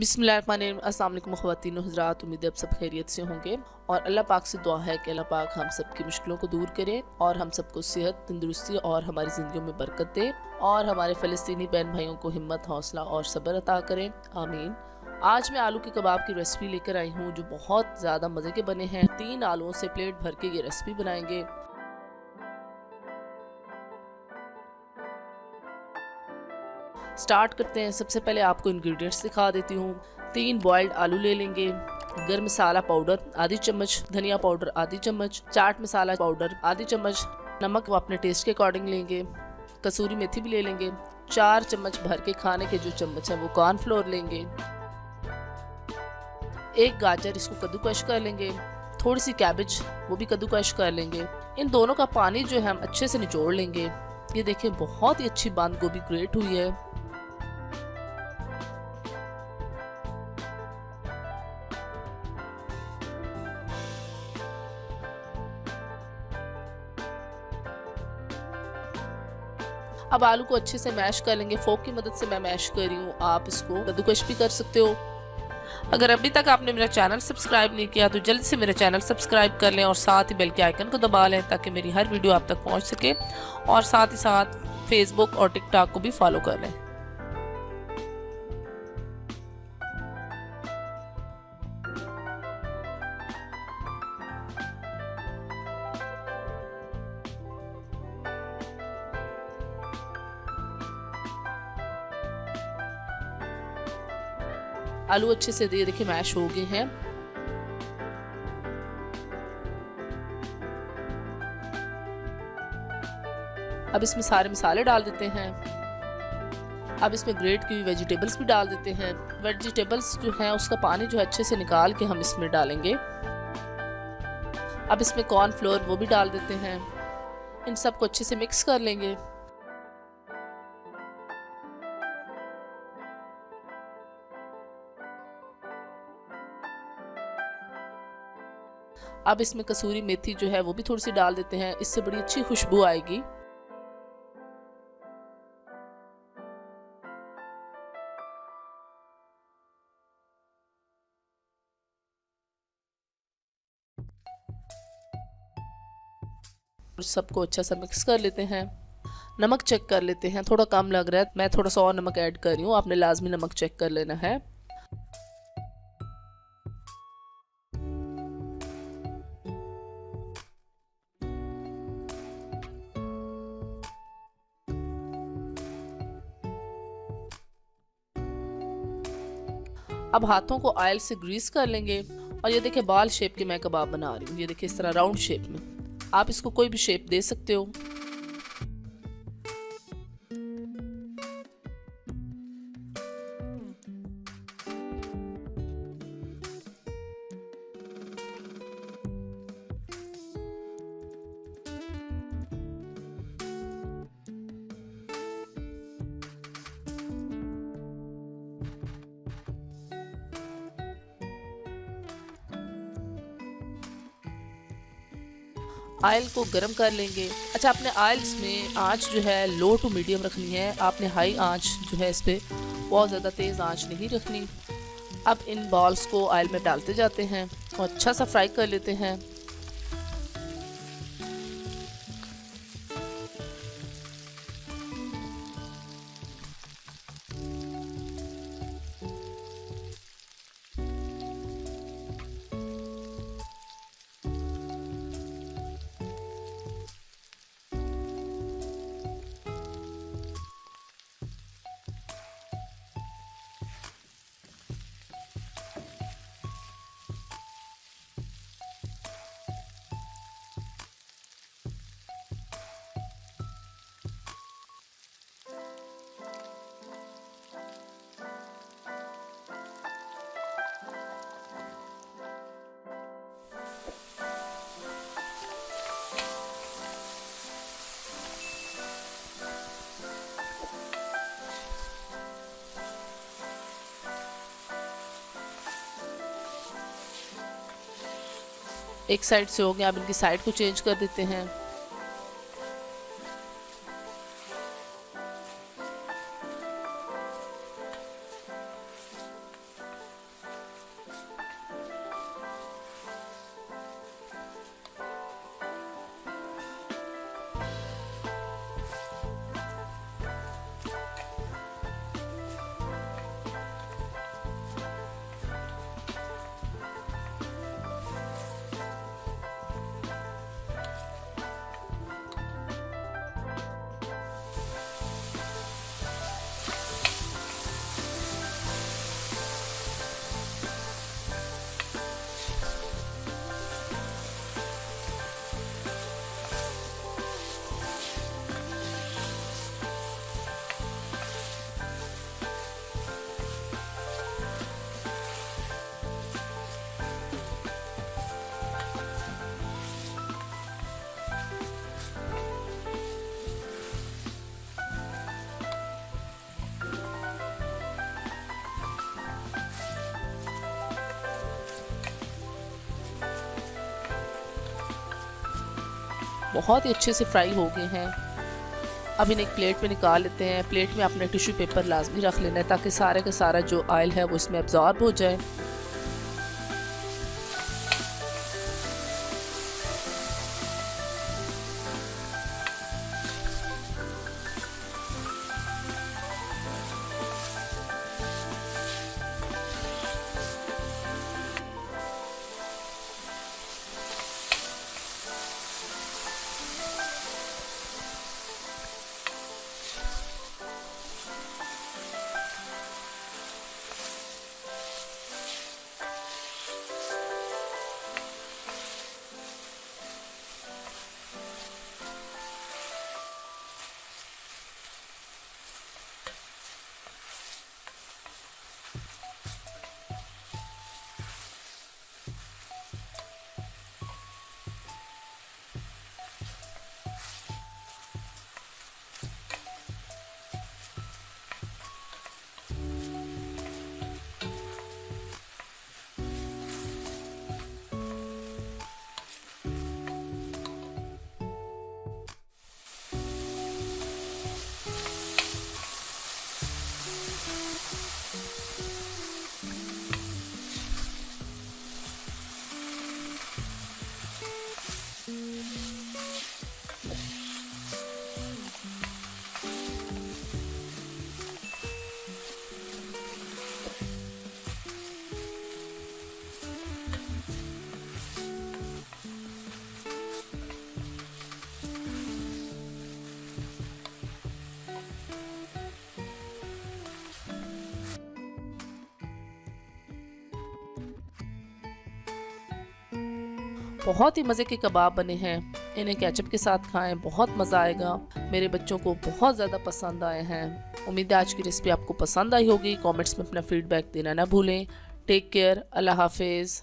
बिस्मिल्लाहिर्रहमानिर्रहीम। अस्सलाम वालेकुम ख़वातीन व हज़रात, उम्मीद है आप सब खैरियत से होंगे और अल्लाह पाक से दुआ है कि अल्लाह पाक हम सब की मुश्किलों को दूर करे और हम सबको सेहत, तंदुरुस्ती और हमारी ज़िंदगियों में बरकत दे और हमारे फ़लस्तीनी बहन भाइयों को हिम्मत, हौसला और सब्र अता करें, आमीन। आज मैं आलू के कबाब की रेसिपी लेकर आई हूँ जो बहुत ज़्यादा मज़े के बने हैं। 3 आलूओं से प्लेट भर के ये रेसिपी बनाएंगे। स्टार्ट करते हैं। सबसे पहले आपको इंग्रेडिएंट्स दिखा देती हूँ। 3 बॉइल्ड आलू ले लेंगे, गर्म मसाला पाउडर आधी चम्मच, धनिया पाउडर आधी चम्मच, चाट मसाला पाउडर आधी चम्मच, नमक वो अपने टेस्ट के अकॉर्डिंग लेंगे, कसूरी मेथी भी ले लेंगे, 4 चम्मच भर के खाने के जो चम्मच है वो कॉर्नफ्लोर लेंगे, 1 गाजर इसको कद्दूकश कर लेंगे, थोड़ी सी कैबेज वो भी कद्दूकश कर लेंगे। इन दोनों का पानी जो है हम अच्छे से निचोड़ लेंगे। ये देखिए बहुत ही अच्छी बंद गोभी ग्रेट हुई है। अब आलू को अच्छे से मैश कर लेंगे। फोक की मदद से मैं मैश कर रही हूँ, आप इसको कद्दूकश भी कर सकते हो। अगर अभी तक आपने मेरा चैनल सब्सक्राइब नहीं किया तो जल्दी से मेरा चैनल सब्सक्राइब कर लें और साथ ही बेल के आइकन को दबा लें ताकि मेरी हर वीडियो आप तक पहुँच सके, और साथ ही साथ फेसबुक और टिकटॉक को भी फॉलो कर लें। आलू अच्छे से देखिए मैश हो गए हैं। अब इसमें सारे मसाले डाल देते हैं। अब इसमें ग्रेट की हुई वेजिटेबल्स भी डाल देते हैं। वेजिटेबल्स जो है उसका पानी जो है अच्छे से निकाल के हम इसमें डालेंगे। अब इसमें कॉर्नफ्लोर वो भी डाल देते हैं। इन सबको अच्छे से मिक्स कर लेंगे। अब इसमें कसूरी मेथी जो है वो भी थोड़ी सी डाल देते हैं, इससे बड़ी अच्छी खुशबू आएगी। सबको अच्छा सा मिक्स कर लेते हैं। नमक चेक कर लेते हैं, थोड़ा कम लग रहा है, मैं थोड़ा सा और नमक ऐड कर रही हूँ, आपने लाजमी नमक चेक कर लेना है। अब हाथों को ऑयल से ग्रीस कर लेंगे और ये देखिए बाल शेप के मैं कबाब बना रही हूँ। ये देखिए इस तरह राउंड शेप में, आप इसको कोई भी शेप दे सकते हो। ऑयल को गर्म कर लेंगे। अच्छा, अपने ऑयल्स में आंच जो है लो टू मीडियम रखनी है, आपने हाई आंच जो है इस पर बहुत ज़्यादा तेज़ आंच नहीं रखनी। अब इन बॉल्स को ऑयल में डालते जाते हैं और अच्छा सा फ्राई कर लेते हैं। एक साइड से हो गया, अब इनकी साइड को चेंज कर देते हैं। बहुत ही अच्छे से फ्राई हो गए हैं। अब इन्हें एक प्लेट में निकाल लेते हैं। प्लेट में अपने टिश्यू पेपर लाजमी रख लेना है ताकि सारे का सारा जो ऑयल है वो इसमें एब्जॉर्ब हो जाए। बहुत ही मज़े के कबाब बने हैं। इन्हें केचप के साथ खाएं, बहुत मज़ा आएगा। मेरे बच्चों को बहुत ज़्यादा पसंद आए हैं। उम्मीद है आज की रेसिपी आपको पसंद आई होगी। कमेंट्स में अपना फीडबैक देना ना भूलें। Take care. अल्लाह हाफिज़।